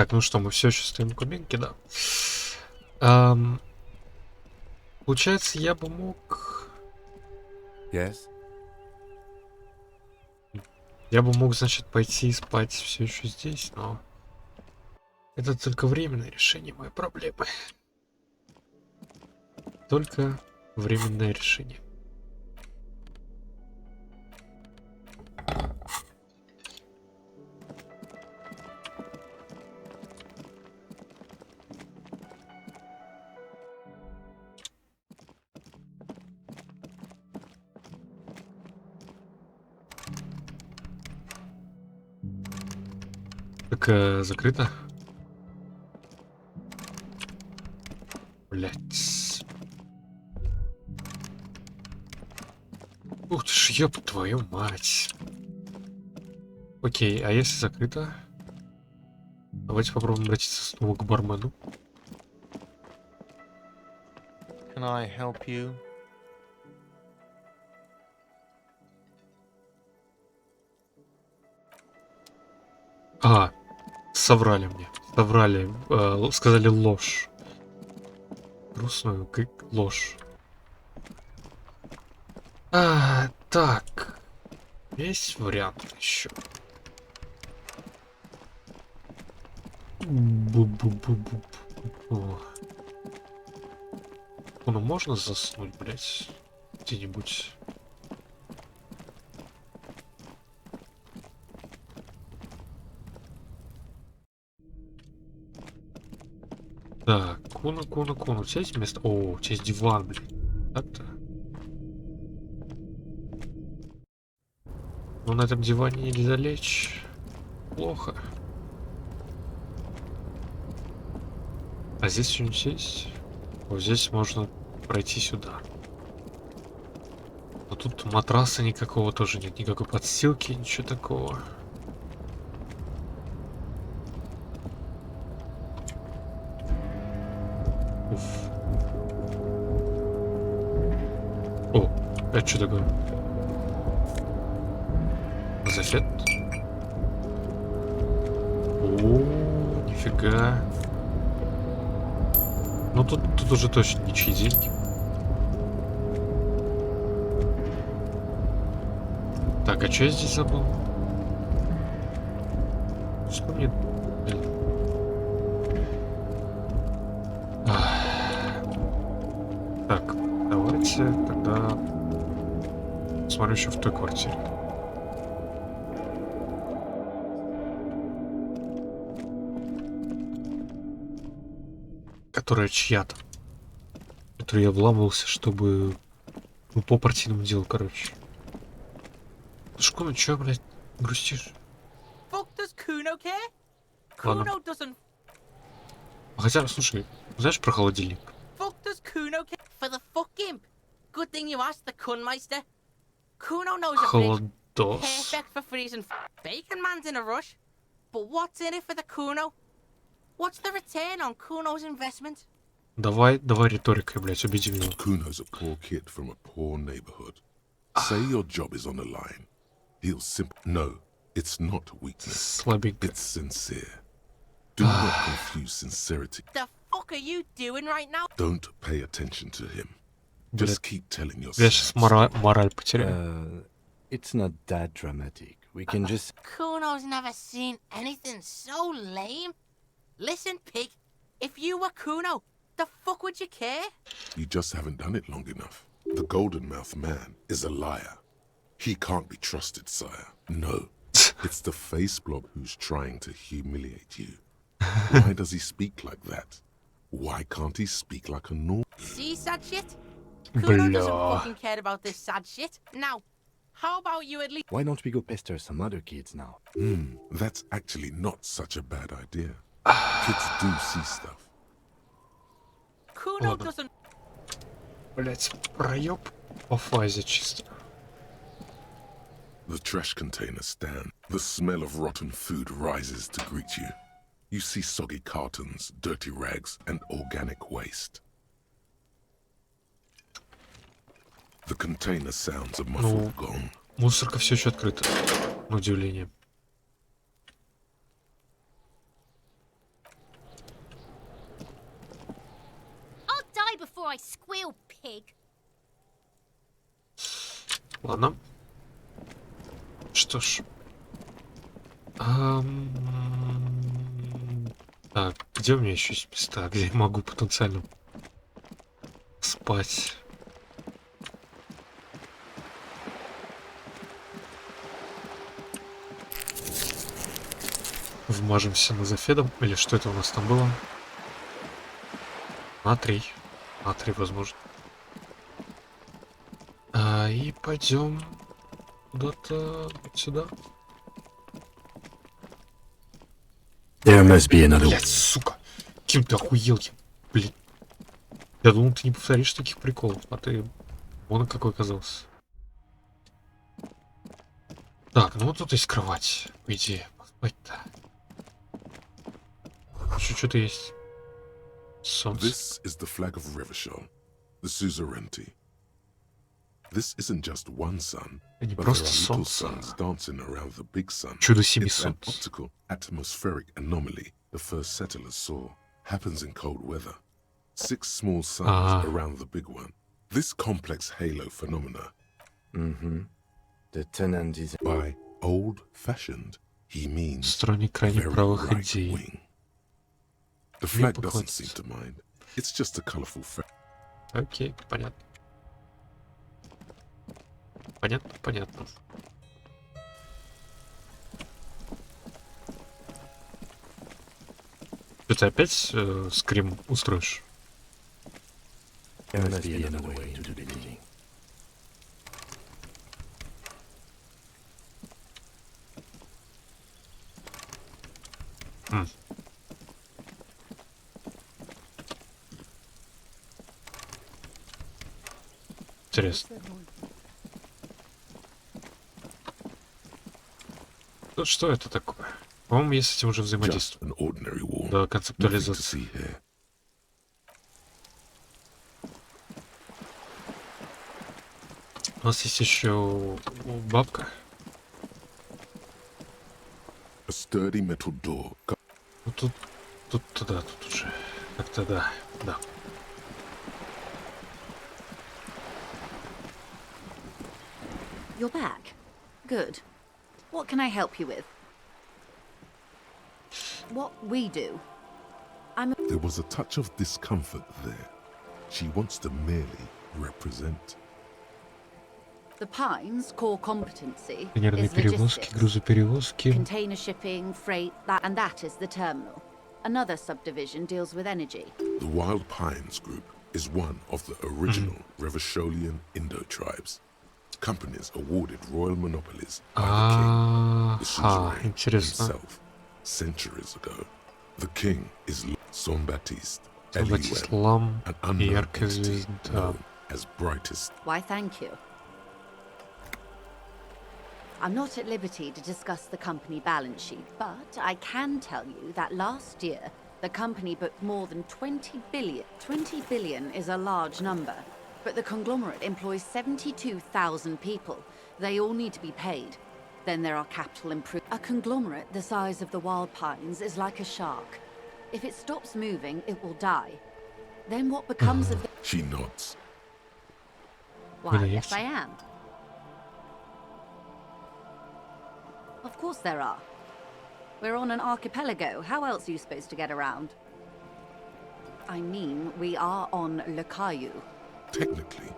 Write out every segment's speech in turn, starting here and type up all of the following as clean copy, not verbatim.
Так, ну что, мы все еще стоим в кабинке, да. Ам, Получается, я бы мог... Yes? Я бы мог, значит, пойти спать все еще здесь, но... Это только временное решение моей проблемы. Только временное решение. Так, закрыто? Блять. Ух ты ж, ёб твою мать. Окей, а если закрыто? Давайте попробуем обратиться снова к бармену. Can I help you? Соврали мне. Соврали. Сказали ложь. Грустную, как ложь. Так. Есть вариант еще. Бу-бу-бу-бу-бу. Ну, можно заснуть, блять, где-нибудь? Так, Куна. У тебя есть место? О, у тебя есть диван, блин. Так-то. Но на этом диване нельзя лечь. Плохо. А здесь что-нибудь есть? Вот здесь можно пройти сюда. Но тут матраса никакого тоже нет, никакой подстилки, ничего такого. Уф. О, это что такое? Зафет? О, нифига. Ну тут уже точно ничьи деньги. Так, а что я здесь забыл? Что мне... Так, давайте тогда смотрю еще в той квартире. Которая чья-то. В которую я вламывался, чтобы... Ну, по партийному делу, короче. Шкуна, чё, блядь, грустишь? Ладно. Хотя, слушай, знаешь про холодильник? Холодос. Давай риторикой, блядь, убеди меня. Kuno's a poor kid from a poor neighborhood. Say your job is on the line. He'll simply... No, it's not weakness. Слабенько. It's sincere. Do not confuse sincerity. The fuck are you doing right now? Don't pay attention to him. Just keep telling Я yourself. сейчас мораль потеряю. It's not that dramatic. We can just... Kuno's never seen anything so lame. Listen, pig, if you were Kuno, the fuck would you care? You just haven't done it long enough. The golden mouth man is a liar. He can't be trusted, sire. No, it's the face blob who's trying to humiliate you. Why does he speak like that? Why can't he speak like a normal? See sad shit? Kuno doesn't Blah. fucking care about this sad shit. Now, how about you at least... Why don't we go pester some other kids now? That's actually not such a bad idea. Kids do see stuff. Kuno Ладно. doesn't... Блять, проеб по фазе чисто. The trash container stand. The smell of rotten food rises to greet you. You see soggy cartons, dirty rags, and organic waste. The container sounds a muffled gong. Мусорка все еще открыта. На удивление. my squeal, pig. Ладно. Что ж. Так, где у меня еще есть места, где я могу потенциально спать? Вмажемся на зафедом. Или что это у нас там было? Натрий. Натрий, возможно. И пойдем куда-то вот сюда. There must be another. Блять, сука! Ким ты охуел, блин. Я думал, ты не повторишь таких приколов, а ты вон какой оказался. Так, ну вот тут есть кровать, по идее. Поспать-то. Еще что-то есть. Солнце. This is the flag of Revashol, the suzerainty. This isn't just one sun, Это не but there просто are little солнце. suns dancing around the big sun. Чудо семи It's an солнц. optical atmospheric anomaly the first settlers saw. Happens in cold weather. 6 small suns around the big one. This complex halo phenomena. The tenant is. By old-fashioned, he means Сторонник крайне very правых right идей. wing. The flag Либо doesn't хоть- seem to mind. It's just a colorful flag. Окей, понятно. Понятно, понятно. Что ты опять скрим устроишь? There must be another way to the beginning. Интересно. Ну что это такое? По-моему, я с этим уже Just взаимодействую. an ordinary wall. Да, Nothing to концептуализация. see here. У нас есть еще бабка. A sturdy metal door. Ну тут да, тут уже. Как-то да, да. You're back. Good. What can I help you with? What we do? There was a touch of discomfort there. She wants to merely represent. The Pines' core competency Инженерные is перевозки, logistics. грузоперевозки. Container shipping, freight, and that is the terminal. Another subdivision deals with energy. The Wild Pines Group is one of the original Revasholian Indo-tribes. Companies awarded royal monopolies by the king, the suzerain интересно. himself, centuries ago. The king is Jean-Baptiste Jean-Baptiste Eliwen, Lam, an unknown яркая entity звезда. known as brightest. Why, thank you. I'm not at liberty to discuss the company balance sheet, but I can tell you that last year, the company booked more than 20 billion. 20 billion is a large number, but the conglomerate employs 72,000 people. They all need to be paid. Then there are capital improvements. A conglomerate the size of the Wild Pines is like a shark. If it stops moving, it will die. Then what becomes of the... She nods. Why, Really? yes, I am. Of course there are. We're on an archipelago. How else are you supposed to get around? I mean, we are on Le Caillou. Technically,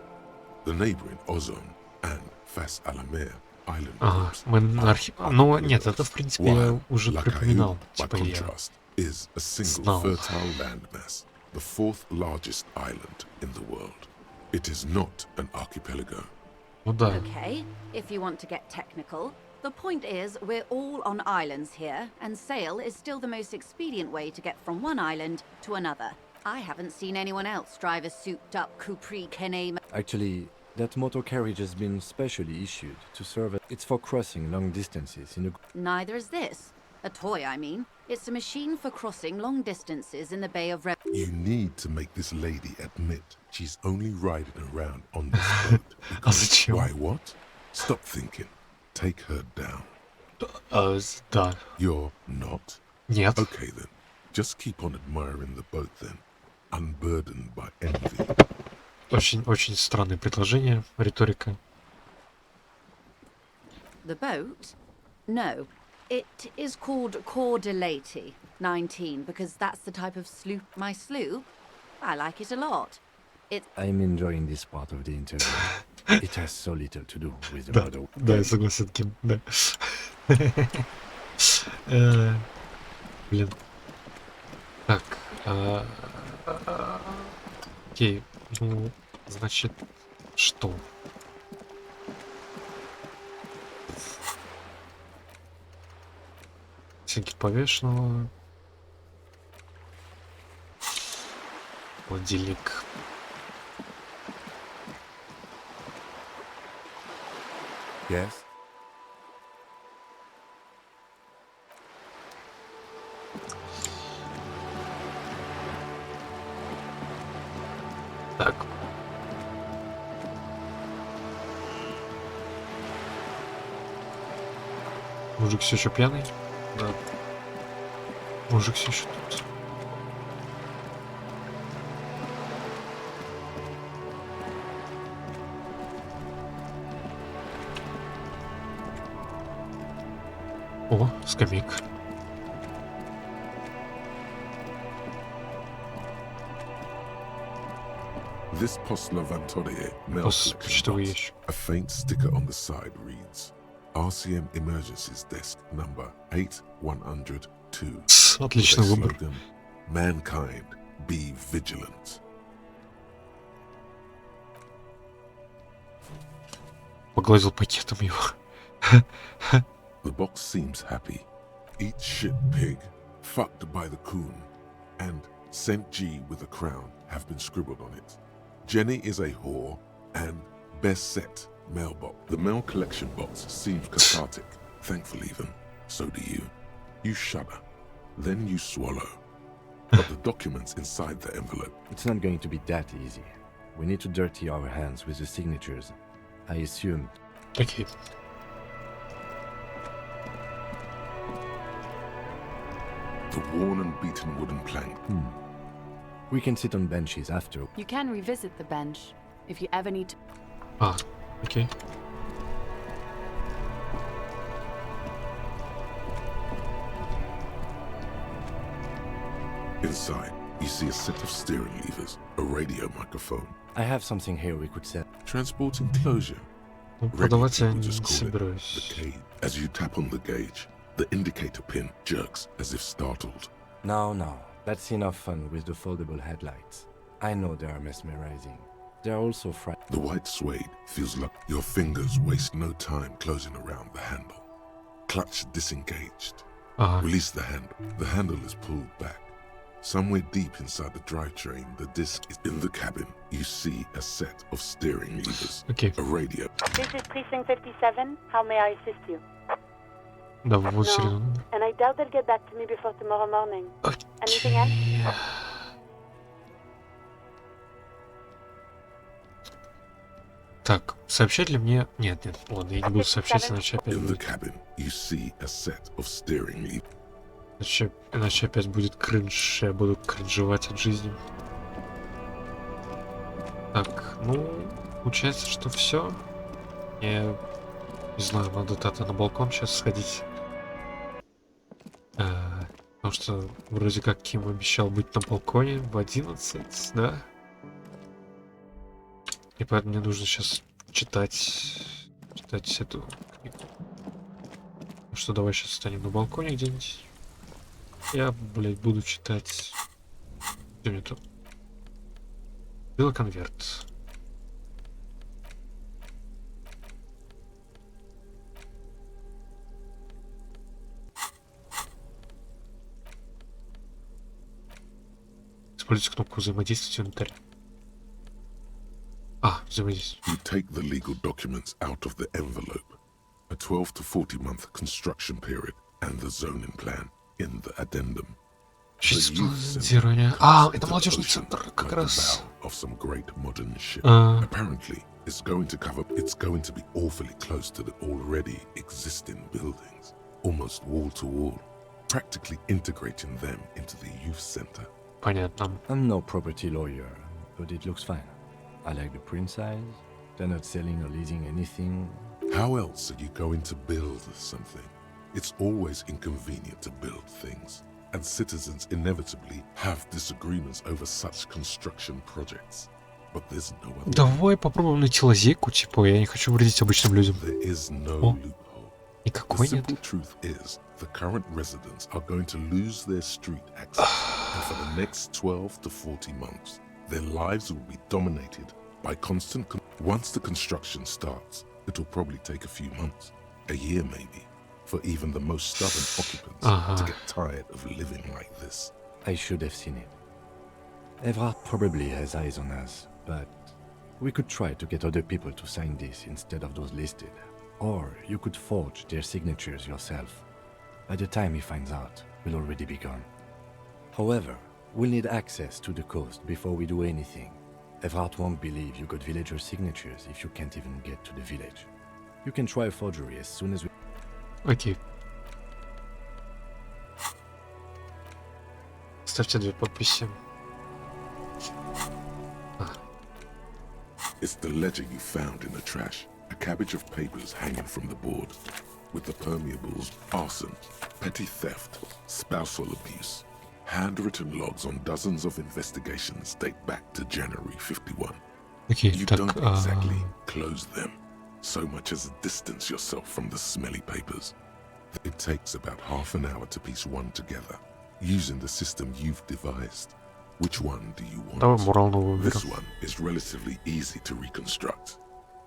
the neighboring Ozone and Fas Alamer island Ага, groups мы на are Ну, нет, archipelagos, это, в принципе, я while уже La припоминал. Caillou, by Типа я... contrast, is a single знал. fertile landmass, the 4th largest island in the world. It is not an archipelago. Ну да. Okay, if you want to get technical. The point is, we're all on islands here, and sail is still the most expedient way to get from one island to another. I haven't seen anyone else drive a souped-up Capri Kenema. Actually, that motor carriage has been specially issued to serve. It's for crossing long distances in a. Neither is this. A toy, I mean. It's a machine for crossing long distances in the Bay of You need to make this lady admit she's only riding around on this boat. А Because зачем? why what? Stop thinking. Take her down. Да. You're not? Нет. Okay then. Just keep on admiring the boat then. Unburdened by envy. Очень странное предложение, риторика. The boat? No. It is called Cordelati 19 because that's the type of sloop my sloop. I like it a lot. I'm enjoying this part of the interview. It has so little to do with the Да, murder. да, я согласен, Ким, да. Блин. Так. Окей, ну, значит, что? Синки повешенного. Холодильник. Yes? Так. Мужик все еще пьяный? Да. Мужик все еще тут. О, скамейка. This Postlovantorie mail collection Почтовый box, ящик. a faint sticker on the side reads, RCM Emergencies Desk number 8102. Отличный With a выбор. slogan, Mankind, be vigilant. Погладил пакетом его. The box seems happy. Eat shit, pig. Fucked by the coon. And St. G with a crown have been scribbled on it. Jenny is a whore. And best set mailbox. The mail collection box seems cathartic. Thankful even. So do you. You shudder. Then you swallow. But the documents inside the envelope. It's not going to be that easy. We need to dirty our hands with the signatures. I assume. Окей. The worn and beaten wooden plank. We can sit on benches after. You can revisit the bench if you ever need to. Окей. Inside, you see a set of steering levers, a radio microphone, I have something here we could set. transport enclosure. Ну, Regular продавать я people не just call it the собираюсь. cage. As you tap on the gauge, the indicator pin jerks as if startled. No. That's enough fun with the foldable headlights. I know they are mesmerizing. They are also The white suede feels like your fingers waste no time closing around the handle. Clutch disengaged. Ага. Release the handle. The handle is pulled back. Somewhere deep inside the drivetrain, the disc is in the cabin. You see a set of steering levers, Окей. a radio. This is Precinct 57. How may I assist you? Да, вот No. серьезно. And I doubt they'll get back to me before tomorrow morning. Anything else? Окей. Так, сообщать ли мне... Нет, ладно, я не буду сообщать, иначе опять In the будет... cabin, you see a set of steering levers. Иначе опять будет кринж, я буду кринжевать от жизни. Так, ну, получается, что все. Я не знаю, надо на балкон сейчас сходить. Потому что вроде как Ким обещал быть на балконе в 11, да? И поэтому мне нужно сейчас читать эту книгу. Ну что, давай сейчас встанем на балконе где-нибудь. Я, блядь, буду читать... Где мне тут? Белый конверт. Используйте кнопку взаимодействия в инвентаре. Взаимодействие. You take the legal documents out of the envelope. A 12 to 40 month construction period and the zoning plan in the addendum. Лицензирование. Это молодежный центр, как раз. Of some great modern ship. А. Apparently, it's going to be awfully close to the already existing buildings, almost wall to wall, practically integrating them into the youth center. Понятно. I'm no property lawyer, but it looks fine. I like the print size. They're not selling or leasing anything. How else are you going to build something? It's always inconvenient to build things, and citizens inevitably have disagreements over such construction projects. But there's no other way. Давай попробуем найти лазейку, типа, я не хочу вредить обычным людям. There is no О, loophole. The никакой нет. simple truth is, the current residents are going to lose their street access, and for the next 12 to 40 months, their lives will be dominated by constant. Once the construction starts, it will probably take a few months, a year maybe, for even the most stubborn occupants to get tired of living like this. I should have seen it. Evrard probably has eyes on us, but we could try to get other people to sign this instead of those listed. Or you could forge their signatures yourself. By the time he finds out, we'll already be gone. However, we'll need access to the coast before we do anything. Evrard won't believe you got villager signatures if you can't even get to the village. You can try a forgery as soon as we... Окей. Ставьте 2 подписи. It's the ledger you found in the trash, a cabbage of papers hanging from the board, with the permeables, arson, petty theft, spousal abuse. Handwritten logs on dozens of investigations date back to January 51. Окей, You так, don't exactly close them, so much as distance yourself from the smelly papers. It takes about half an hour to piece one together, using the system you've devised. Which one do you want? давай моралную выберем. This one is relatively easy to reconstruct.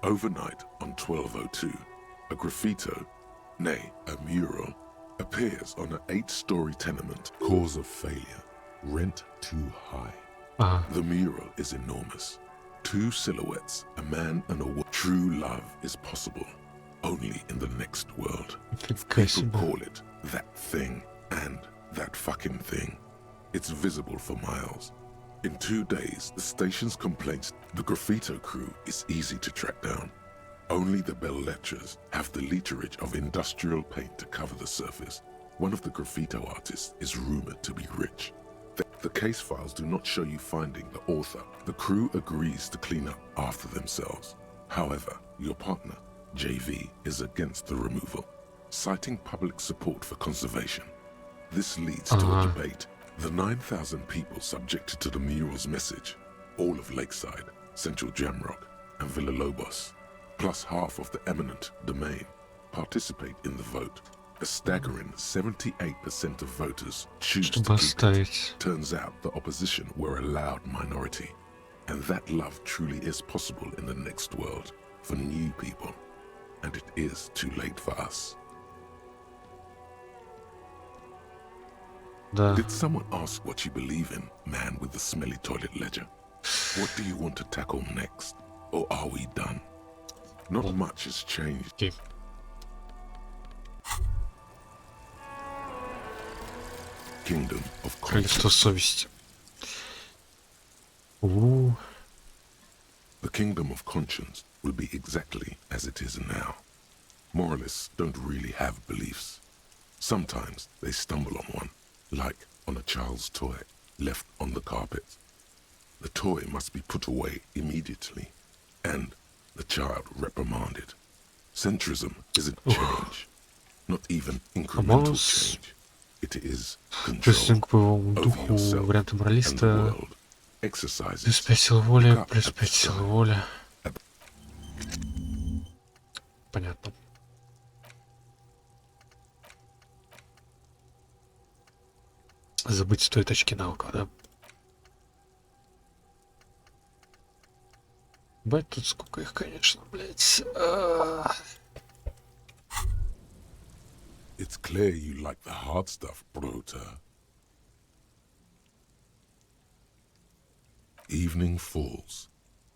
Overnight on 1202, a graffito, nay, a mural, appears on an 8-story tenement. Cause of failure, rent too high. Ага. The mural is enormous. 2 silhouettes, a man and a woman. True love is possible only in the next world. Фига People себе. call it that thing and that fucking thing. It's visible for miles. In 2 days, the station's complaints, the graffito crew is easy to track down. Only the bell lectures have the literage of industrial paint to cover the surface. One of the graffito artists is rumored to be rich. The case files do not show you finding the author. The crew agrees to clean up after themselves. However, your partner, JV, is against the removal, citing public support for conservation. This leads to a debate. The 9,000 people subjected to the mural's message, all of Lakeside, Central Jamrock, and Villalobos, plus half of the eminent domain, participate in the vote. A staggering 78% of voters choose to Чтобы keep it. оставить. Turns out the opposition were a loud minority, and that love truly is possible in the next world for new people, and it is too late for us. Да. Did someone ask what you believe in, man with the smelly toilet ledger? What do you want to tackle next? Or are we done? Not much has changed. Окей. Kingdom of Королевство conscience. совести. The kingdom of conscience will be exactly as it is now. Moralists don't really have beliefs. Sometimes they stumble on one, like on a child's toy left on the carpet. The toy must be put away immediately, and the child reprimanded. Centrism isn't change, not even incremental change. It is control Плюс к боевому over духу yourself варианта and the моралиста. world. Плюс Exercises 5 силы воли, Look up плюс at 5 the силы sky. воли. At Понятно. Забыть стоит очки навыков, да? Бать, тут сколько их, конечно, блять. It's clear you like the hard stuff, Brota. Evening falls.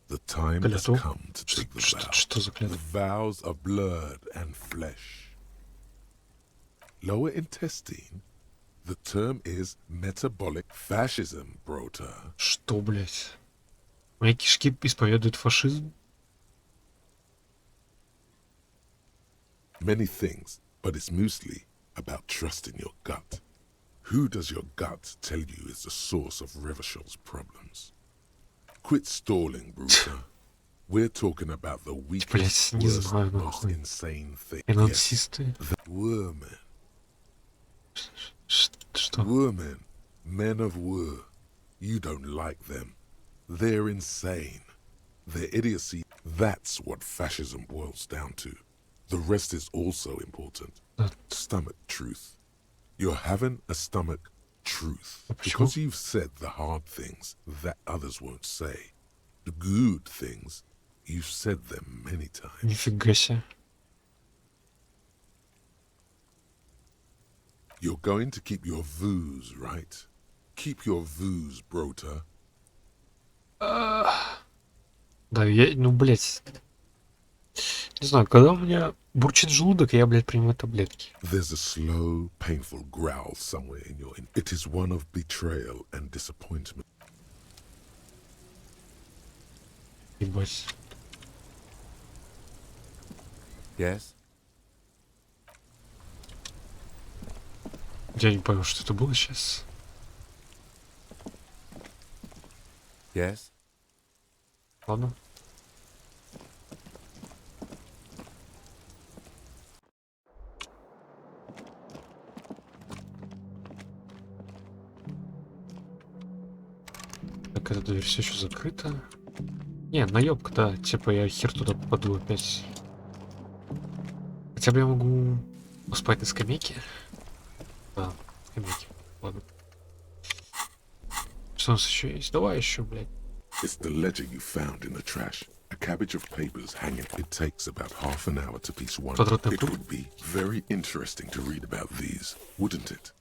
The time has Клятву. come to take the vow. Что за The клятва? vows of blood and flesh. Lower intestine. The term is metabolic fascism, Brota. Что, блять? Мои кишки исповедуют фашизм? Many things, but it's mostly about trusting your gut. Who does your gut tell you is the source of Revashol's problems? Quit stalling, Bruta. We're talking about the weakest, не worst, знаю, most нахуй. insane thing. Yes, Финансисты. the Women. Что? Women. Men of war. You don't like them. They're insane. Their idiocy. That's what fascism boils down to. The rest is also important. Stomach truth. You're having a stomach truth. Because you've said the hard things that others won't say. The good things, you've said them many times. Нифига себе. You're going to keep your views, right? Keep your views, brota. Да, ну, блядь. Не знаю, когда у меня бурчит желудок, я, блядь, принимаю таблетки. There's a slow, painful growl somewhere in your... It is one of betrayal and disappointment. Ебать. Yes? Я не понял, что это было сейчас. Yes? Ладно. Так, эта дверь все еще закрыта. Не, наебка, да. Типа я хер туда попаду опять. Хотя бы я могу поспать на скамейке. Да, скамейке. Ладно. Что у нас еще есть? Давай еще, блядь. It's the ledger you found in the trash. A cabbage of papers hanging. It takes about half an hour to piece one. Квадратный It круг. would be very interesting to read about these, wouldn't it?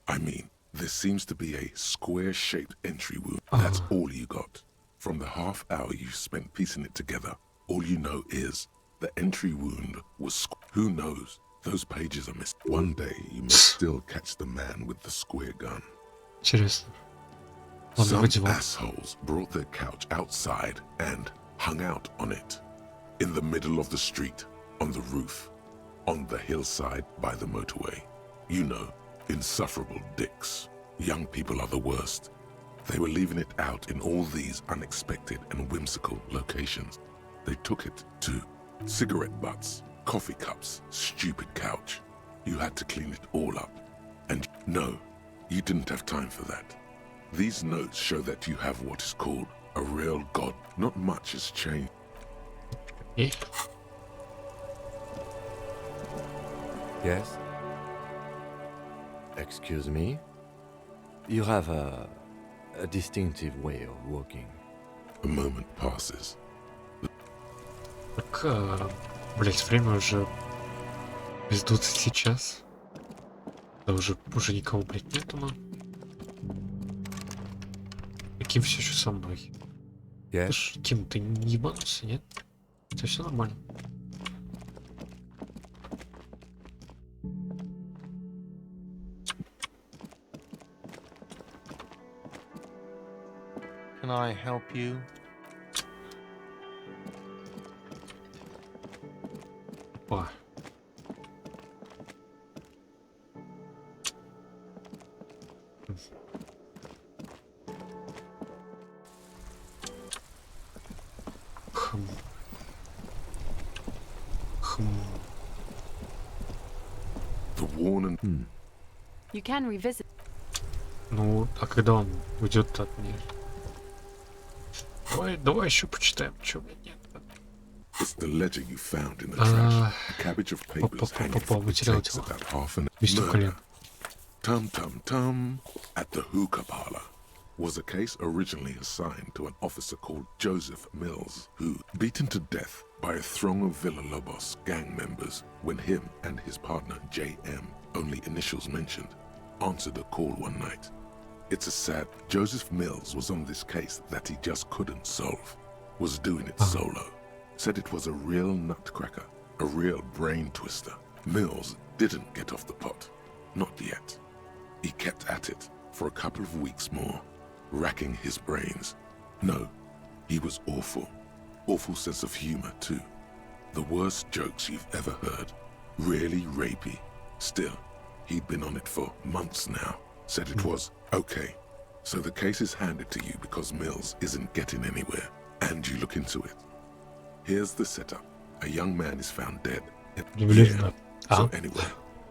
I mean, there seems to be a square-shaped entry wound. That's all you got. From the half hour you spent piecing it together, all you know is the entry wound was who knows? Those pages are missing. One day you may still catch the man with the square gun. Интересно. Ладно, Some выйди вон. assholes brought their couch outside and hung out on it. In the middle of the street, on the roof, on the hillside by the motorway. You know, insufferable dicks. Young people are the worst. They were leaving it out in all these unexpected and whimsical locations. They took it to cigarette butts, coffee cups, stupid couch. You had to clean it all up. And no, you didn't have time for that. These notes show that you have what is called a real god. Not much has changed. И? Yes? Excuse me? You have a distinctive way of walking. A moment passes. Так, блять, время уже без 20 час. Да уже никого, блядь, нету, но... Ким все еще со мной? Yes? Ты ж, Ким, ты не ебанулся, нет? У тебя все нормально. Can I help you? Опа. Хм. Хм. The worn and You can revisit. Ну, а когда он уйдет от меня? Давай еще почитаем, что, блядь, нет. it's the ledger you found in the trash. A cabbage of papers Па-па-па-па, hanging from it материал takes дела. about half an Вести hour. колен. Tum tum tum at the hookah parlor was a case originally assigned to an officer called Joseph Mills, who, beaten to death by a throng of Villa Lobos gang members when him and his partner J.M., only initials mentioned, answered a call one night. It's a sad... Joseph Mills was on this case that he just couldn't solve, was doing it solo. Said it was a real nutcracker, a real brain twister. Mills didn't get off the pot. Not yet. He kept at it for a couple of weeks more, racking his brains. No, he was awful. Awful sense of humor, too. The worst jokes you've ever heard. Really rapey. Still, he'd been on it for months now. Said it was okay. So the case is handed to you because Mills isn't getting anywhere. And you look into it. Here's the setup. A young man is found dead. Удивленно. So anyway,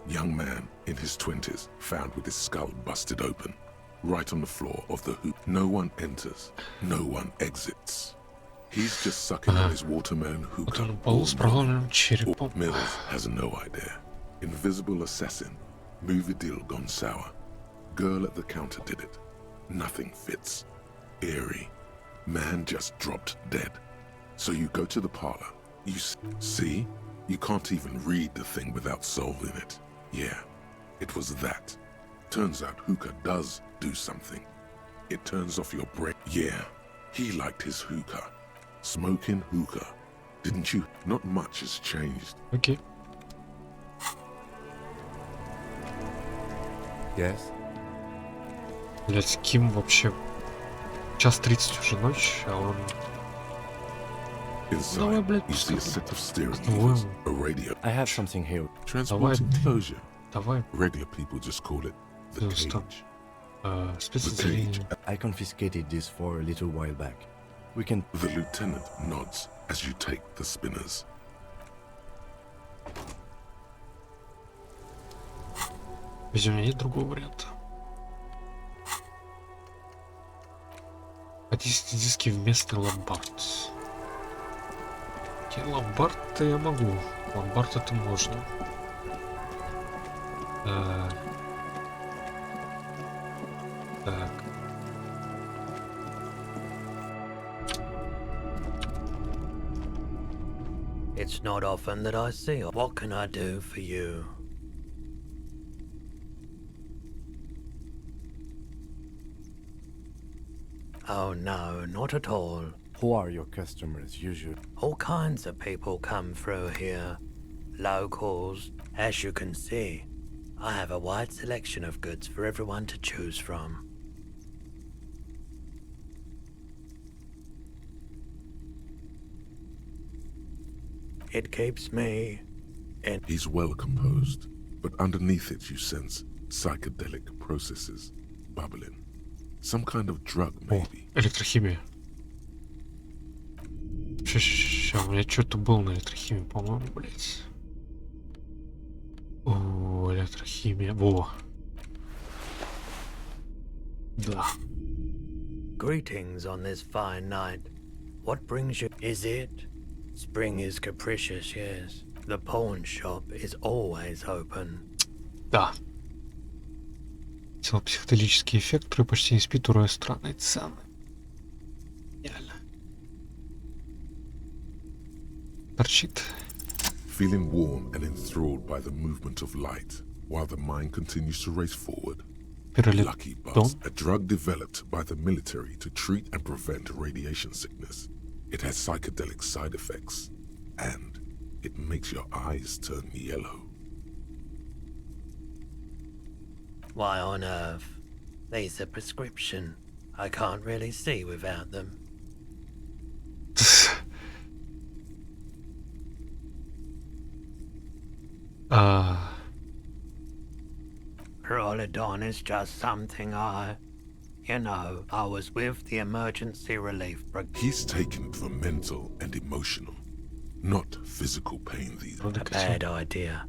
young man in his 20s found with his skull busted open, right on the floor of the hoop. No one enters, no one exits. He's just sucking on his watermelon Вот hookah. он пол с проломленным черепом. Mills has no idea. Invisible assassin. Movie deal gone sour. Girl at the counter did it. Nothing fits. Eerie. Man just dropped dead. So you go to the parlor. You see? You can't even read the thing without solving it. Yeah, it was that. Turns out hookah does do something. It turns off your brain. Yeah, he liked his hookah. Smoking hookah. Didn't you? Not much has changed. Окей. Yes? Блять, Ким вообще... 1:30 уже ночь, а он... Давай, Inside, блядь, you see a пускай. set of steering Давай. levers, a radio. I have something here. Transporting closure. Давай, Regular people just call it the Да, стоп. cage. спецотделение. I confiscated this for a little while back. We can... The lieutenant nods as you take the spinners. Ведь у меня нет другого варианта. Хотите диски вместо ломбард. Окей, ломбард-то я могу. Ломбард это можно. Так. It's not often that I see. What can I do for you? Oh no, not at all. Who are your customers usually? All kinds of people come through here. Locals, as you can see. I have a wide selection of goods for everyone to choose from. It keeps me in. He's well composed, but underneath it you sense psychedelic processes bubbling. Some kind of drug, О, maybe. электрохимия. Ща, у меня что-то было на электрохимии, по-моему, блять. О, электрохимия. Во. Да. Greetings on this fine night. What brings you? Is it? Spring is capricious, yes. The pawn shop is always open. Да. Психоделический эффект, который почти не спит, урой странные цены. Реально. Торчит. Feeling warm and enthralled by the movement of light, while the mind continues to race forward. Lucky Buzz, a drug developed by the military to treat and prevent radiation sickness. It has psychedelic side effects, and it makes your eyes turn yellow. Why on earth? These are prescription. I can't really see without them. Prolidon is just something I was with the emergency relief brigade. He's taken it for mental and emotional, not physical pain these. A bad idea.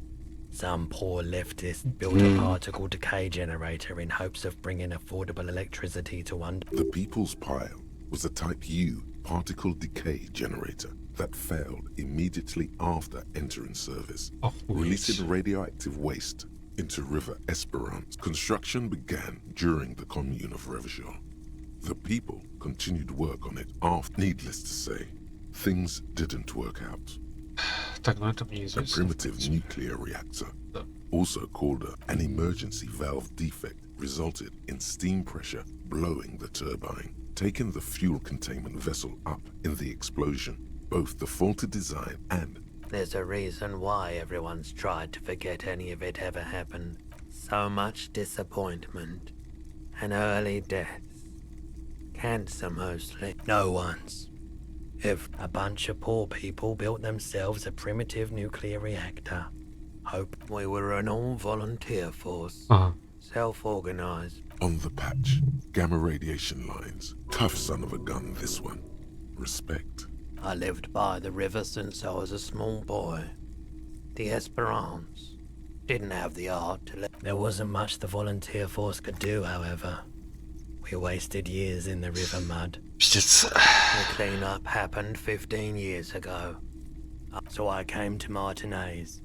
Some poor leftist built a particle decay generator in hopes of bringing affordable electricity to one. The People's Pile was a Type U particle decay generator that failed immediately after entering service, releasing radioactive waste into River Esperance. Construction began during the commune of Revashol. The people continued work on it after. Needless to say, things didn't work out. Так, ну это мне A известно. primitive nuclear reactor, also called an emergency valve defect, resulted in steam pressure blowing the turbine, taking the fuel containment vessel up in the explosion. Both the faulty design and... There's a reason why everyone's tried to forget any of it ever happened. So much disappointment. And early deaths. Cancer mostly. No one's. If a bunch of poor people built themselves a primitive nuclear reactor. Hope we were an all-volunteer force. Self-organized. On the patch, gamma radiation lines. Tough son of a gun, this one. Respect. I lived by the river since I was a small boy. The Esperance didn't have the art to let. There wasn't much the volunteer force could do, however. We wasted years in the river mud. Пиздец. The cleanup happened 15 years ago. So I came to Martinez.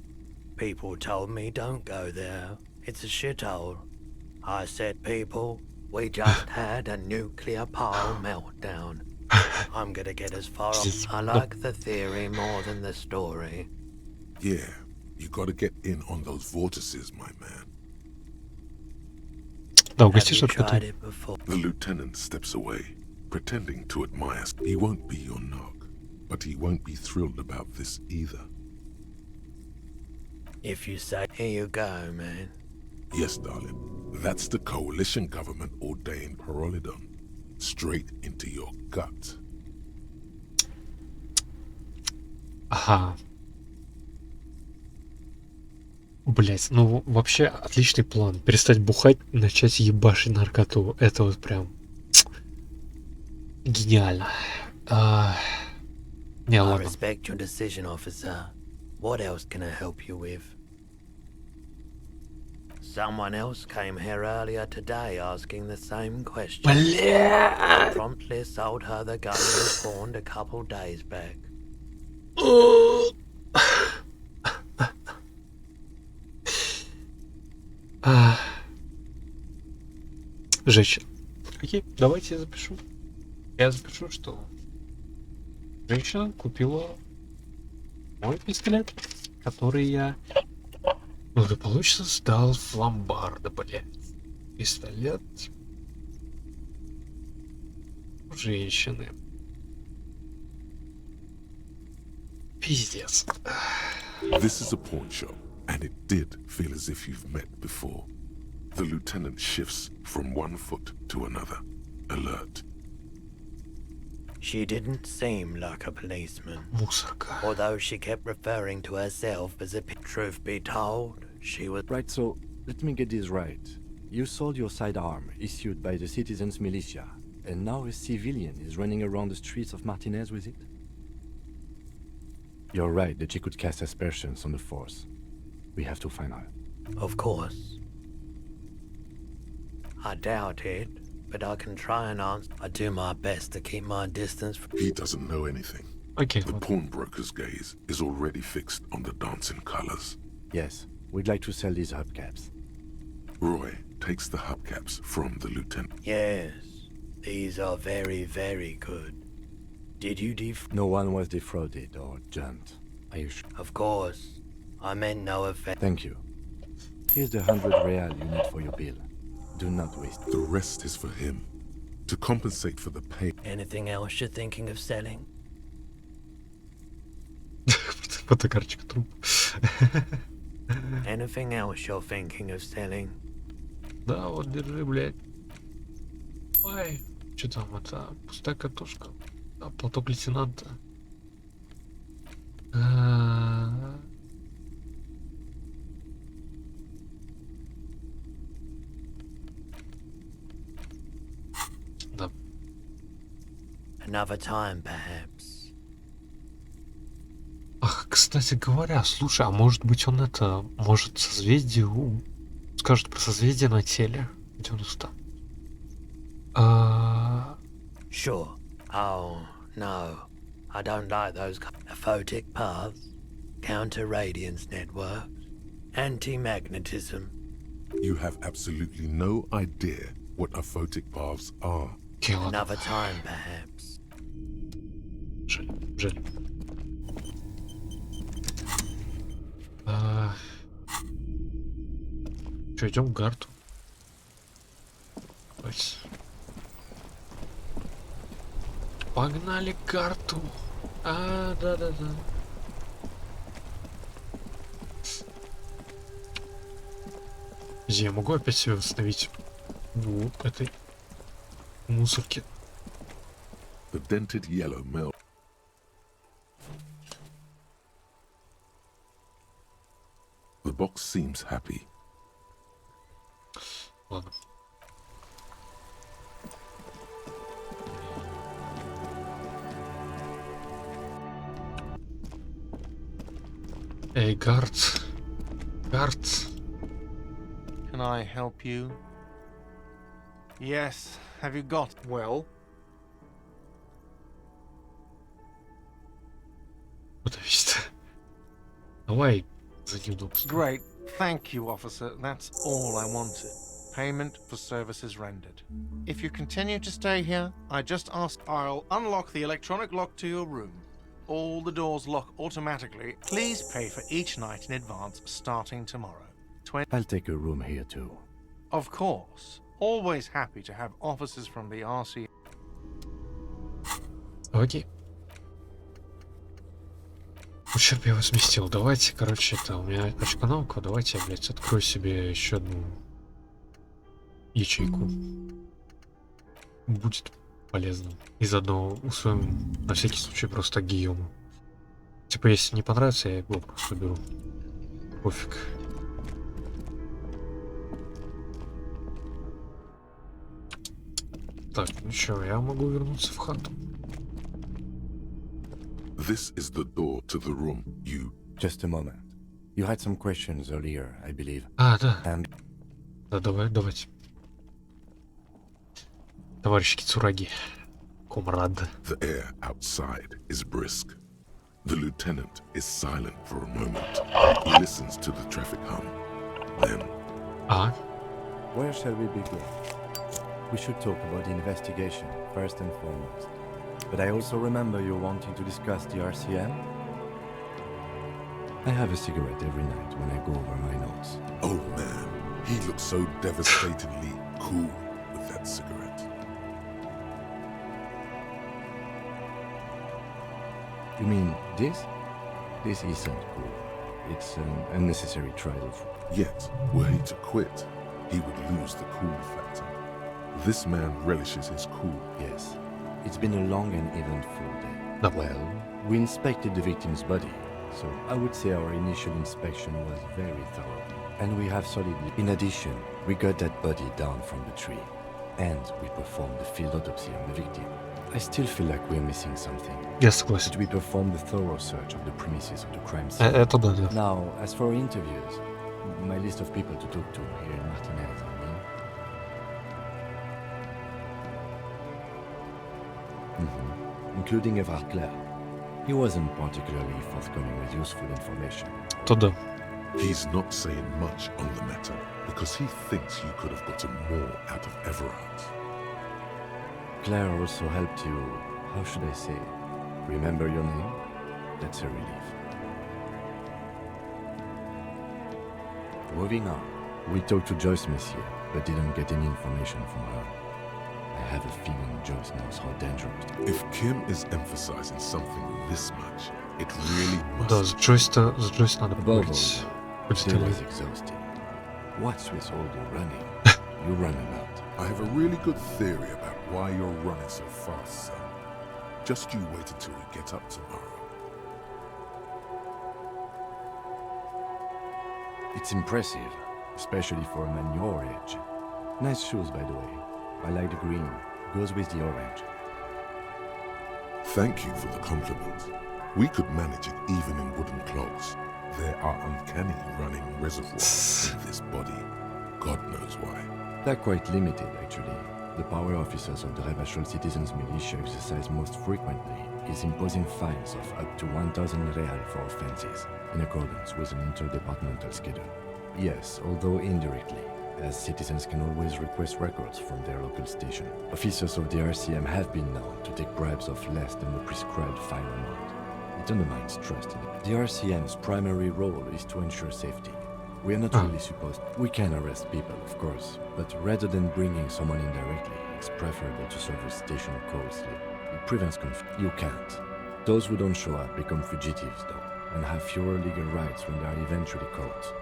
People told me don't go there. It's a shithole. I said, people, we just had a nuclear power meltdown. I'm gonna get as far off. I like the theory more than the story. Yeah, you gotta get in on those vortices, my man. Да, Have угостишь you tried аркуту? it before? The lieutenant steps away, pretending to admire. He won't be your knock, but he won't be thrilled about this either. If you say, here you go, man. Yes, darling. That's the coalition government ordained Parolidon. Straight into your gut. Ага. Блять, ну вообще отличный план. Перестать бухать и начать ебашить наркоту. Это вот прям гениально. Не, I ладно. respect your decision, officer. What else can I help you with? Someone else came here earlier today asking the same question. I promptly sold her the gun you pawned a couple days back. Женщина. Окей, давайте я запишу. Я запишу, что женщина купила мой пистолет, который я благополучно сдал в ломбард, блядь. Пистолет у женщины. Пиздец. This is a pawn shop, and it did feel as if you've met before. The lieutenant shifts from one foot to another, alert. She didn't seem like a policeman, Мусорка. although she kept referring to herself as a truth be told, she was Right, so let me get this right. You sold your sidearm issued by the citizens' militia, and now a civilian is running around the streets of Martinez with it? You're right that she could cast aspersions on the force. We have to find her. Of course. I doubt it, but I can try and answer. I do my best to keep my distance from. He doesn't know anything. Окей, The ладно. pawnbroker's gaze is already fixed on the dancing colors. Yes, we'd like to sell these hubcaps. Roy takes the hubcaps from the lieutenant. Yes, these are very, very good. Did you No one was defrauded or jumped. Are you sure? Of course. I meant no offense. Thank you. Here's the 100 real you need for your bill. Do not waste it. The rest is for him, to compensate for the pain. Anything else you're thinking of selling? Фотокарточка труп. Anything else you're thinking of selling? Да, вот держи, блядь. Ой, что там, это пустая катушка. А, платок лейтенанта. Да. Another time, perhaps. Ах, кстати говоря, слушай, а может быть он это, может созвездие, скажет про созвездие на теле, где у нас там? Sure. Oh, no. I don't like those aphotic paths, counter-radiance networks, anti-magnetism. You have absolutely no idea what aphotic paths are. Окей, ладно. Another time, perhaps. Жаль, жаль. Че, идем к Гарту? Давайте. Погнали к Гарту. Да-да-да. Я могу опять себя восстановить в этой мусорке? The dented yellow melt. The box seems happy. Ладно. Эй, Гард. Гард. Can I help you? Yes. Have you got... Well? Подавись. Давай за ним допуск. Great. Thank you, officer. That's all I wanted. Payment for services rendered. If you continue to stay here, I just ask I'll unlock the electronic lock to your room. All the doors lock automatically. Please pay for each night in advance starting tomorrow. I'll take a room here too. Of course. Always happy to have officers from the RC. Окей. Ущерб я возместил. Давайте, короче, это у меня очканалка. Давайте я, блядь, открою себе еще одну ячейку. Будет полезно. И заодно усвоим на всякий случай просто Гийому. Типа, если не понравится, я его просто беру. Пофиг. Так, ну что, я могу вернуться в хату. This is the door to the room you... Just a moment. You had some questions earlier, I believe. А, да. And Да, давайте. Товарищи Кицураги. Комрад. The air outside is brisk. The lieutenant is silent for a moment. He listens to the traffic hum. Then, А? where shall we begin? We should talk about the investigation, first and foremost. But I also remember you wanting to discuss the RCM. I have a cigarette every night when I go over my notes. oh man, he looks so devastatingly cool with that cigarette. You mean this? This isn't cool. It's an unnecessary trial. Yet, were he to quit, he would lose the cool factor. This man relishes his cool. Yes. It's been a long and eventful day. No. Well, we inspected the victim's body, so I would say our initial inspection was very thorough. And we have solidly... In addition, we got that body down from the tree. And we performed the field autopsy on the victim. I still feel like we're missing something. Я согласен. But we performed a thorough search of the premises of the crime scene. Это да, да. Now, as for interviews, my list of people to talk to here in Martinez, including Evrard Clare. He wasn't particularly forthcoming with useful information. То да. He's not saying much on the matter because he thinks you could have gotten more out of Everard. Claire also helped you, how should I say, remember your name? That's a relief. Moving on. We talked to Joyce Messier, but didn't get any information from her. I have a feeling Joyce knows how dangerous. If Kim is emphasizing something this much, it really must... Да, с Джойс надо Above поговорить. all, Будет she или- was exhausted. What's with all the running? You run a lot. I have a really good theory about why you're running so fast, son. Just you wait until we get up tomorrow. It's impressive, especially for a man your age. Nice shoes, by the way. I like the green. Goes with the orange. Thank you for the compliment. We could manage it even in wooden clogs. There are uncanny running reservoirs in this body. God knows why. They're quite limited, actually. The power officers of the Revashol Citizens Militia exercise most frequently is imposing fines of up to 1,000 real for offenses, in accordance with an interdepartmental schedule. Yes, although indirectly, as citizens can always request records from their local station. Officers of the RCM have been known to take bribes of less than the prescribed fine amount. It undermines trust in it. The RCM's primary role is to ensure safety. We are not really supposed... We can arrest people, of course, but rather than bringing someone in directly, it's preferable to serve a station call slip. It prevents You can't. Those who don't show up become fugitives, though, and have fewer legal rights when they are eventually caught.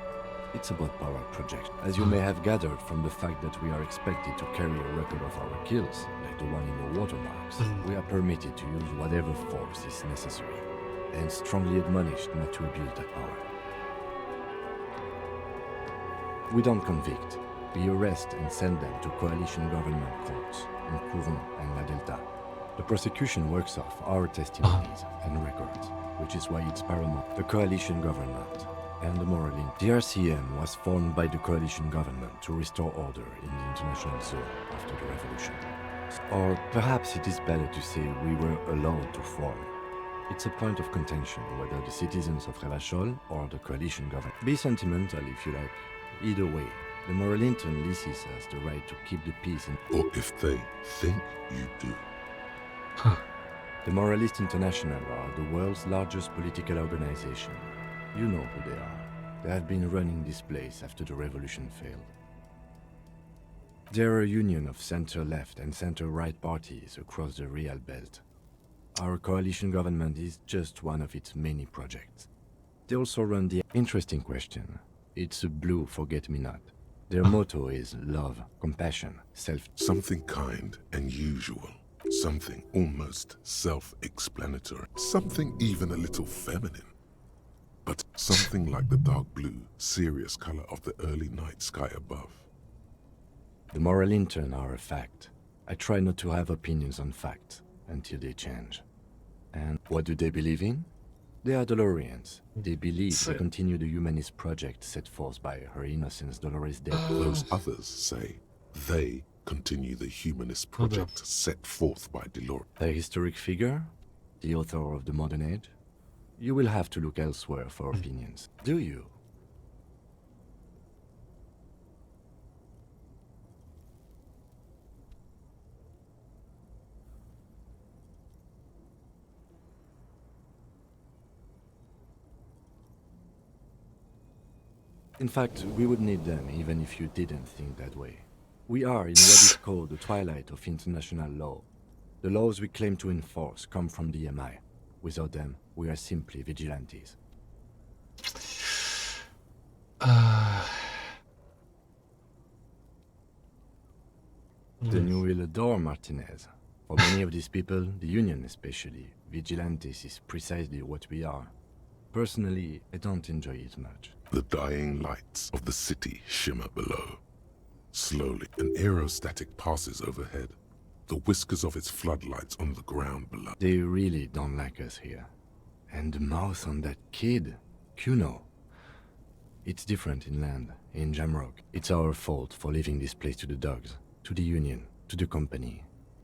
It's about power projection. As you may have gathered from the fact that we are expected to carry a record of our kills, like the one in the watermarks, we are permitted to use whatever force is necessary, and strongly admonished not to abuse that power. We don't convict. We arrest and send them to coalition government courts in Couvon and La Delta. The prosecution works off our testimonies and records, which is why it's paramount. The coalition government and the moral link. The RCM was formed by the coalition government to restore order in the international zone after the revolution. Or perhaps it is better to say we were allowed to form. It's a point of contention whether the citizens of Revashol or the coalition government. Be sentimental if you like. Either way, the Moralinton leases us the right to keep the peace in... Or if they think you do. The Moralist International are the world's largest political organization. You know who they are. They have been running this place after the revolution failed. They're a union of center-left and center-right parties across the Real Belt. Our coalition government is just one of its many projects. They also run the... Interesting question. It's a blue forget-me-not. Their motto is love, compassion, self... Something kind and usual. Something almost self-explanatory. Something even a little feminine. But something like the dark blue, serious color of the early night sky above. The Moralinton are a fact. I try not to have opinions on facts until they change. And what do they believe in? They are Dolorians. They believe they continue the humanist project set forth by Her Innocence Dolores Day. Those others say they continue the humanist project set forth by Dolores. A historic figure? The author of the modern age? You will have to look elsewhere for opinions. Do you? In fact, we would need them even if you didn't think that way. We are in what is called the twilight of international law. The laws we claim to enforce come from the MI. Without them, we are simply vigilantes. Then you will adore Martinez. For many of these people, the Union especially, vigilantes is precisely what we are. Personally, I don't enjoy it much. The dying lights of the city shimmer below. Slowly, an aerostatic passes overhead. The whiskers of its floodlights on the ground below. They really don't like us here. And the mouth on that kid, Kuno. It's different inland, in Jamrock. It's our fault for leaving this place to the dogs, to the Union, to the company.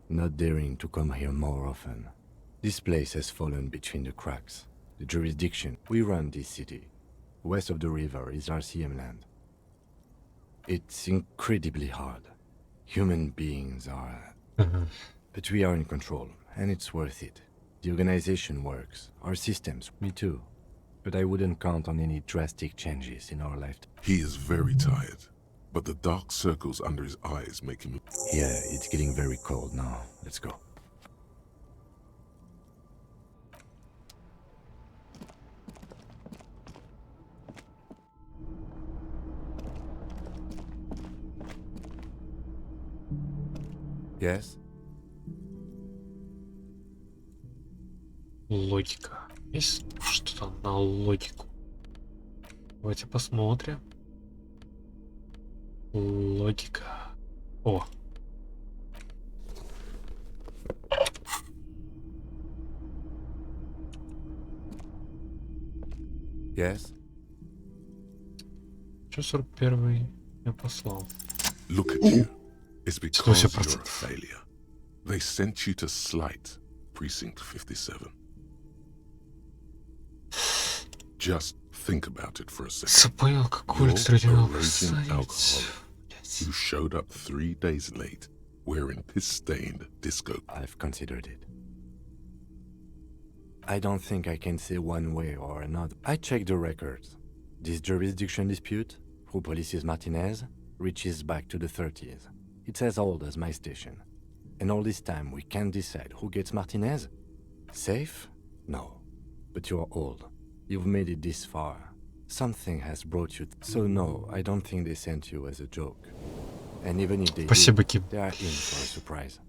Not daring to come here more often. This place has fallen between the cracks. The jurisdiction. We run this city. West of the river is RCM land. It's incredibly hard. Human beings are... But we are in control, and it's worth it. The organization works. Our systems, me too. But I wouldn't count on any drastic changes in our lifetime. He is very tired, but the dark circles under his eyes make him... Yeah, it's getting very cold now. Let's go. Yes? Логика. Есть что-то на логику? Давайте посмотрим. Логика. О. Yes? Что 41-й я послал? Look at you. It's because you're a 100%. failure. They sent you to Slight, Precinct 57. Just think about it for a second. Понял, какую You're экстрадиновал a raging alcoholic поставить. who showed up 3 days late wearing piss-stained disco. I've considered it. I don't think I can say one way or another. I checked the records. This jurisdiction dispute, who polices Martinez, reaches back to the 30s. It's as old as my station. And all this time we can't decide who gets Martinez? Safe? No. But you're old. You've made it this far. Something has brought you... So no, I don't think they sent you as a joke. And even if they Спасибо, did, Ким. they are in for a surprise.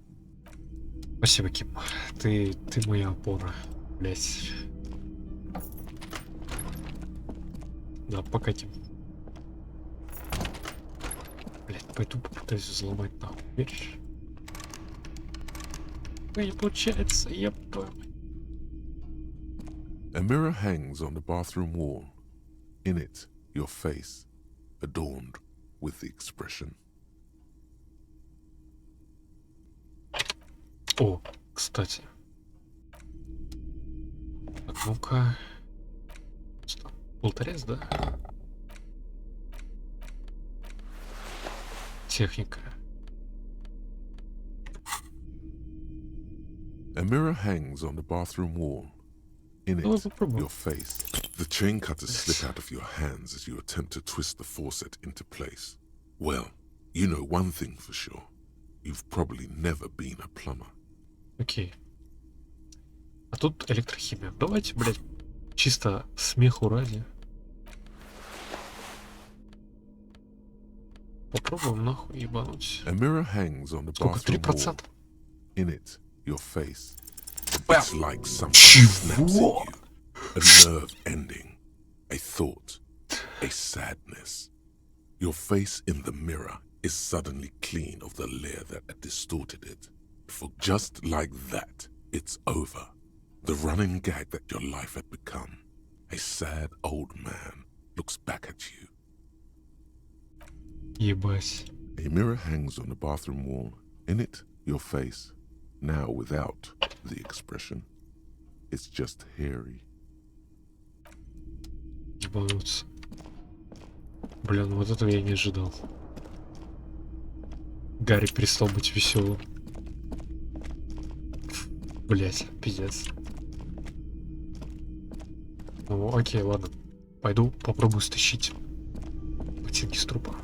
Спасибо, Ким. Ты моя опора, блять. Да, пока, Ким. Блять, пойду попытаюсь взломать нахуй, веришь? Не получается, епа. A mirror hangs on the bathroom wall. In it, your face, adorned with the expression. О, кстати. Так, ну-ка. Что? Полторез, да? Техника. A mirror hangs on the bathroom wall. In Давай it, попробуем. your face. The chain cutters slip out of your hands as you attempt to twist the faucet into place. Well, you know one thing for sure. You've probably never been a plumber. Окей. А тут электрохимия. Давайте, блядь, чисто смеху ради. Попробуем нахуй ебануть. A mirror hangs on the Сколько? bathroom wall. 3%? In it, your face. Бам! It's like something snaps at Чего? you. A nerve ending. A thought. A sadness. Your face in the mirror is suddenly clean of the layer that had distorted it. For just like that, it's over. The running gag that your life had become. A sad old man looks back at you. Ебать. A mirror hangs on the bathroom wall. In it, your face. Now without the expression. It's just hairy. Ебануться. Блин, вот этого я не ожидал. Гарри перестал быть веселым. Блять, пиздец. Ну, окей, ладно. Пойду попробую стащить ботинки с трупа.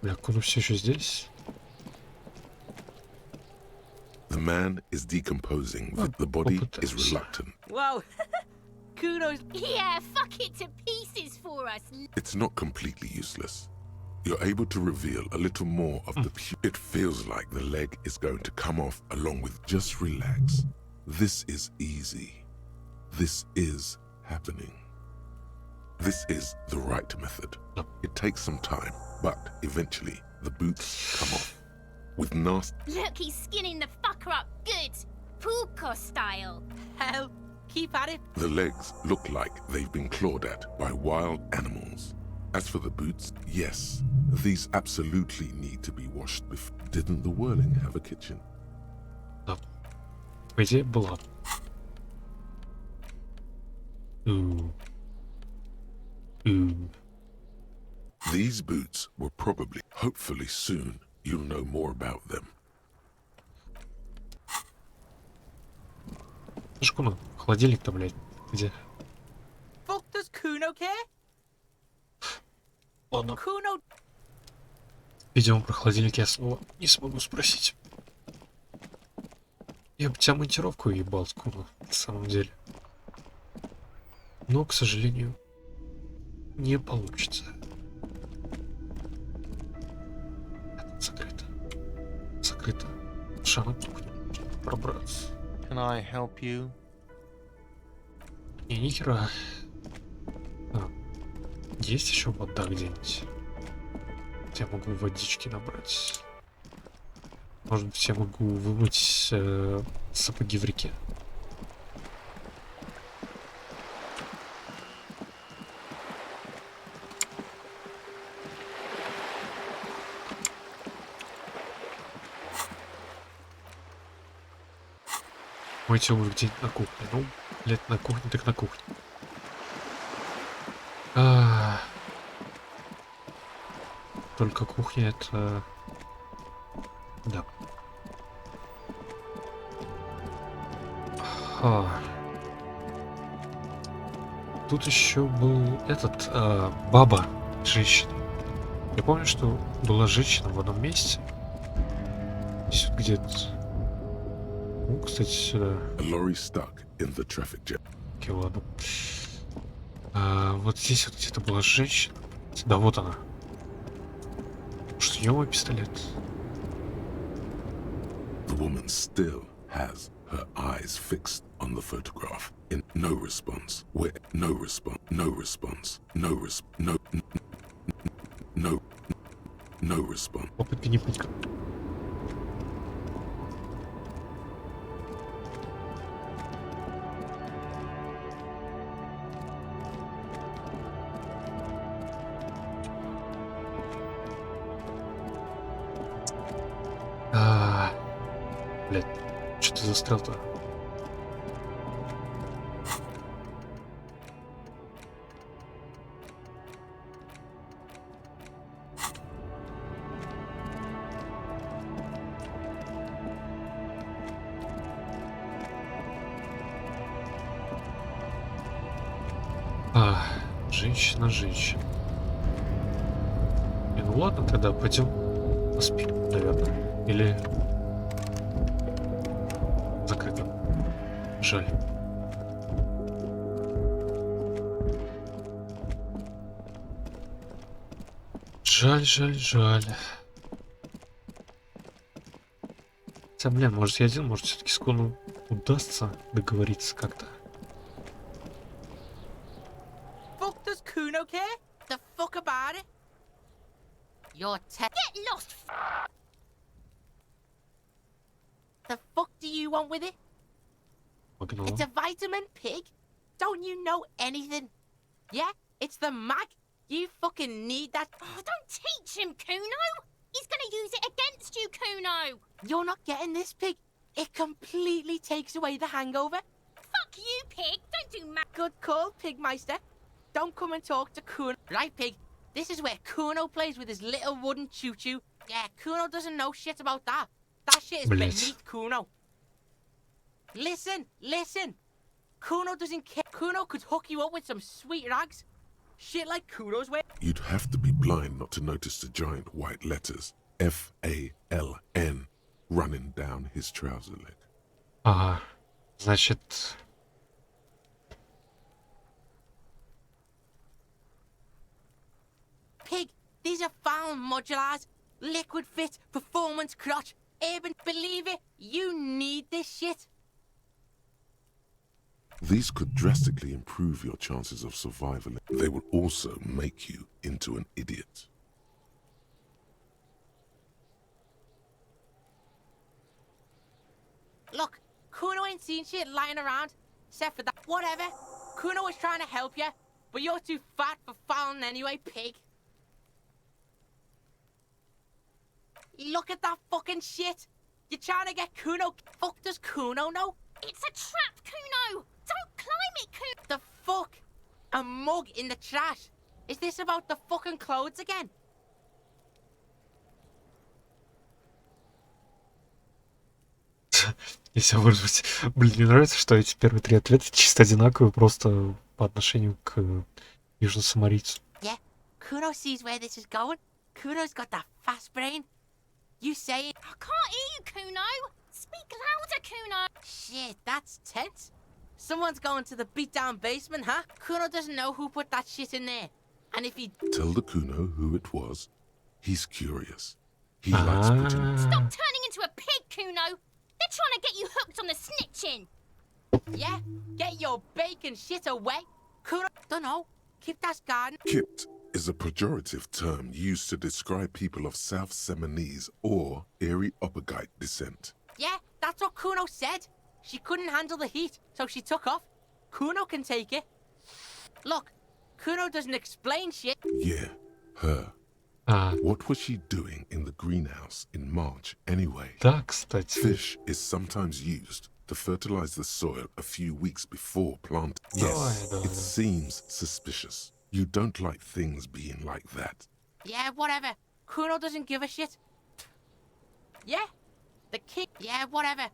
Бля, Куну все еще здесь? The man is decomposing. The body is reluctant. Whoa. Kuno's. Yeah, fuck it to pieces for us. It's not completely useless. You're able to reveal a little more of the It feels like the leg is going to come off along with just relax. This is easy. This is happening. This is the right method. It takes some time, but eventually the boots come off. With nasty... Look, he's skinning the fucker up good. Puka style. Hell, keep at it. The legs look like they've been clawed at by wild animals. As for the boots, yes, these absolutely need to be washed before. Didn't the Whirling have a kitchen? Да. По идее, была. These boots were probably... Hopefully soon, you'll know more about them. Шкуна, холодильник-то, блядь, где? Fuck does Kuno care? Ладно. Kuno. Видимо, про холодильник я снова не смогу спросить. Я бы тебя монтировку ебал, Скуна, на самом деле. Но, к сожалению, не получится. Закрыто. Закрыто. Шана кухня. Пробраться. Can I help you? Не, нихера. А, есть еще вода где-нибудь? Я могу водички набрать. Может быть, я могу вымыть сапоги в реке. Мойте обувь где-нибудь на кухне. Ну, блядь, на кухне, так на кухне. Только кухня это... Да. Тут еще был этот... баба, женщина. Я помню, что была женщина в одном месте. Здесь вот где-то... Ну, кстати, сюда. A lorry stuck in the traffic jam. Окей, ладно. Вот здесь вот где-то была женщина. Да, вот она. Может, у нее мой пистолет? The woman still has her eyes fixed on the photograph. In no response. No response. No response. No response. Попытка не пытка. Блять, что ты застрял-то? Женщина. Ну ладно, тогда пойдем поспим, наверное. Или закрыто. Жаль. Жаль. Хотя, блин, может я один, может все-таки с Коном удастся договориться как-то. Fuck does Kuno care? The fuck about it? You're Get lost! The fuck do you want with it? Погнала. It's a vitamin pig? Don't you know anything? Yeah? It's the mag? You fucking need that. Oh, don't teach him, Kuno! He's gonna use it against you, Kuno! You're not getting this pig. It completely takes away the hangover. Fuck you, pig! Don't do ma- Good call, Pigmeister. Don't come and talk to Kuno. Right, Pig? This is where Kuno plays with his little wooden choo-choo. Yeah, Kuno doesn't know shit about that. That shit is beneath Kuno. Listen. Kuno doesn't care. Kuno could hook you up with some sweet rags. Shit like Kuno's way. You'd have to be blind not to notice the giant white letters FALN running down his trouser leg. Ага, значит... Pig, these are found modulars. Liquid fit, performance crotch, urban. Believe it, you need this shit. These could drastically improve your chances of survival. They will also make you into an idiot. Look, Kuno ain't seen shit lying around, except for that. Whatever. Kuno was trying to help you, but you're too fat for fouling anyway, Pig. Look at that fucking shit. You're trying to get Kuno. Fuck does Kuno know? It's a trap, Kuno! Don't climb it, Kuno! The fuck? A mug in the trash. Is this about the fucking clothes again? Если выразить... Блин, мне нравится, что эти первые три ответа чисто одинаковые, просто по отношению к южносамарийцу. Yeah, Kuno sees where this is going. Kuno's got that fast brain. You say it. I can't hear you, Kuno! Speak louder, Kuno! Shit, that's tense. Someone's going to the beat-down basement, huh? Kuno doesn't know who put that shit in there. And if he... Tell the Kuno who it was. He's curious. He likes putting... Stop turning into a pig, Kuno! They're trying to get you hooked on the snitching! Yeah? Get your bacon shit away. Kuno... Dunno. Keep that garden. Kipped is a pejorative term used to describe people of South Seminese or Erie-Opagite descent. Yeah, that's what Kuno said. She couldn't handle the heat, so she took off. Kuno can take it. Look, Kuno doesn't explain shit. Yeah, her. What was she doing in the greenhouse in March anyway? Да, кстати. Fish is sometimes used to fertilize the soil a few weeks before planting. Yes, it seems suspicious. You don't like things being like that. Yeah, whatever. Kuno doesn't give a shit. Yeah, the king. Yeah, whatever.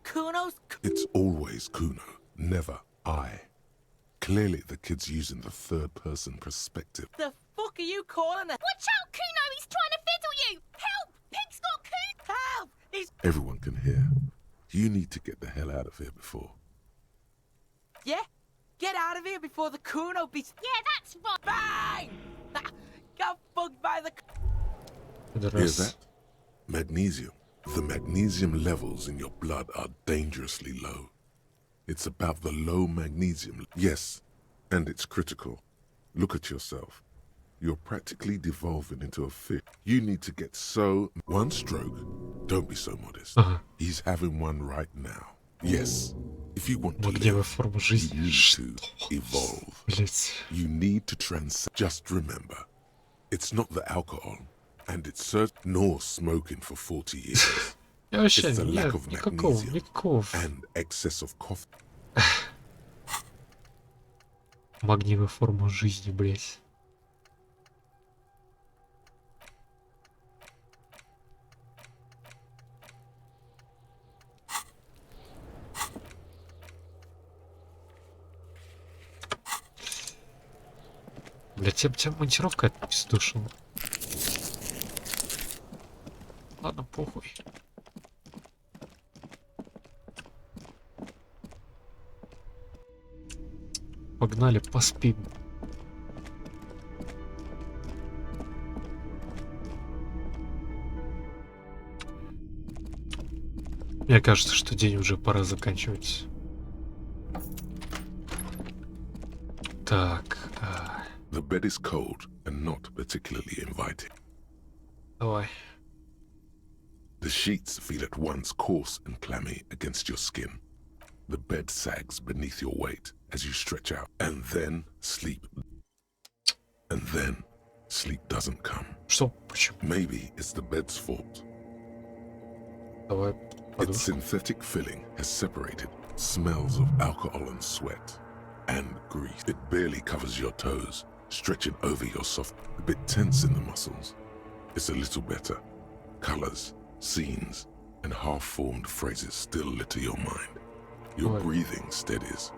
Kuno's... It's always Kuno, never I. Clearly the kid's using the third-person perspective. The fuck are you calling it? Watch out, Kuno! He's trying to fiddle you! Help! Pig's got Kuno! Help! He's... Everyone can hear. You need to get the hell out of here before. Yeah? Get out of here before the Kuno beats... Yeah, that's right! Bang! Got fucked by the... Here's that. Magnesium. The magnesium levels in your blood are dangerously low. It's about the low magnesium. Yes, and it's critical. Look at yourself. You're practically devolving into a fish. You need to get so... One stroke. Don't be so modest. He's having one right now. Yes. If you want to live, you need to evolve. You need to transcend. Just remember, it's not the alcohol, and it's certain nor smoking for 40 years. It's the lack of magnesium and excess of coffee. Магниевая форма жизни, блять. Блять, тебя монтировка отпиздушила. Ладно, похуй. Погнали, поспим. Мне кажется, что день уже пора заканчивать. Так. The bed is cold and not particularly inviting. Давай. The sheets feel at once coarse and clammy against your skin. The bed sags beneath your weight as you stretch out, and then sleep. And then sleep doesn't come. Что? Почему? Maybe it's the bed's fault. Давай. Its synthetic filling has separated smells of alcohol and sweat and grease. It barely covers your toes, stretching over your soft, a bit tense in the muscles. It's a little better. Colors, scenes, and half-formed phrases still litter your mind. Your breathing steadies.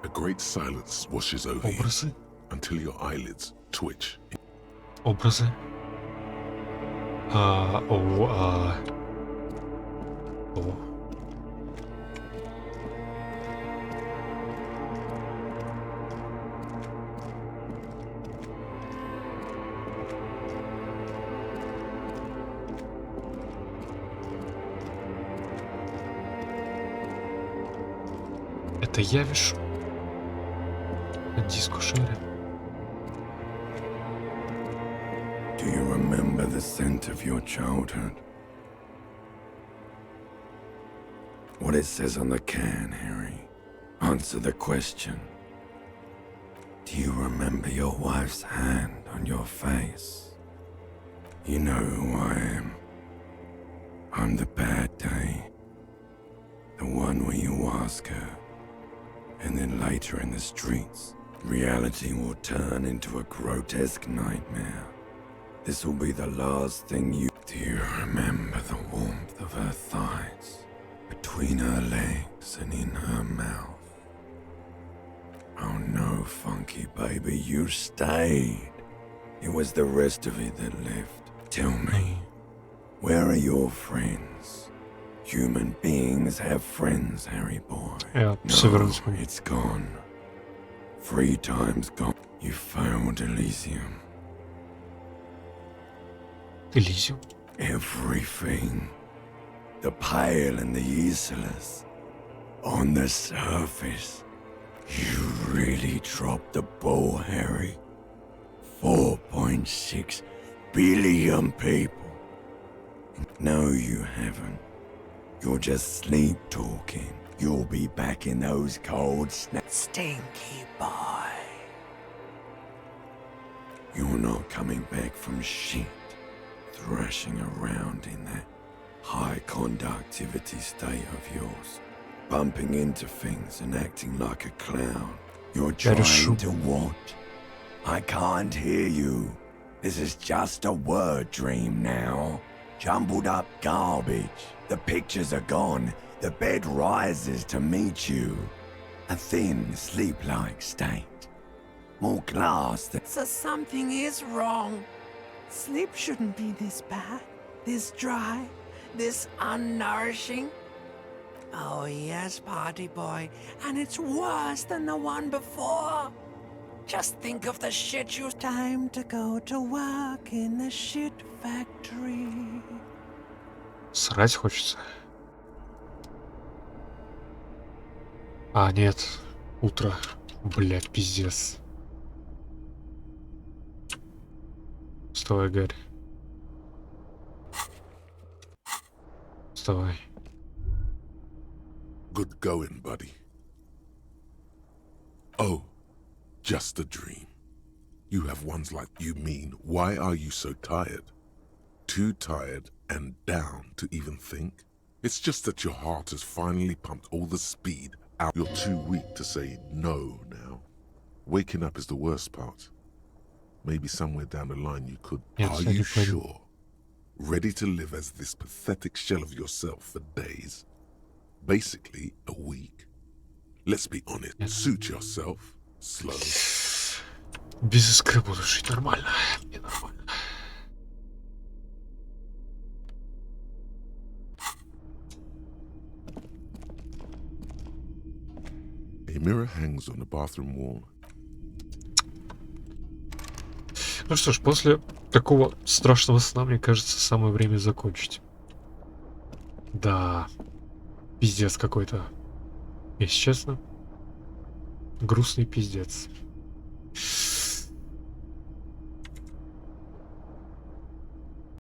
A great silence washes over you until your eyelids twitch. Образы. Это я вижу. Диско Шерри. Do you remember the scent of your childhood? What it says on the can, Harry. Answer the question. Do you remember your wife's hand on your face? You know who I am. I'm the bad day. The one where you ask her. And then later in the streets, reality will turn into a grotesque nightmare. This will be the last thing you... Do you remember the warmth of her thighs? Between her legs and in her mouth? Oh no, funky baby, you stayed. It was the rest of it that left. Tell me, where are your friends? Human beings have friends, Harry boy. Yeah, no, it's gone. 3 times gone. You failed Elysium. Elysium? Everything. The pale and the useless. On the surface, you really dropped the ball, Harry. 4.6 billion people. No, you haven't. You're just sleep talking. You'll be back in those cold stinky boy. You're not coming back from shit. Thrashing around in that high conductivity state of yours. Bumping into things and acting like a clown. You're trying to what? I can't hear you. This is just a word dream now. Jumbled up garbage. The pictures are gone. The bed rises to meet you. A thin, sleep-like state. More glass than... So something is wrong. Sleep shouldn't be this bad, this dry, this unnourishing. Oh yes, party boy, and it's worse than the one before. Just think of the shit you... Time to go to work in the shit factory. Срать хочется. А, нет. Утро. Блядь, пиздец. Вставай, Гарри. Вставай. Good going, buddy. Oh, just a dream. You have ones like you mean. Why are you so tired? Too tired and down to even think? It's just that your heart has finally pumped all the speed out. You're too weak to say no now. Waking up is the worst part. Maybe somewhere down the line you could. Are you sure? Ready to live as this pathetic shell of yourself for days? Basically, a week. Let's be honest. Suit yourself. Slow. Без искры буду жить нормально. Мне нормально. A mirror hangs on the bathroom wall. Ну что ж, после такого страшного сна, мне кажется, самое время закончить. Да. Пиздец какой-то. Если честно. Грустный пиздец.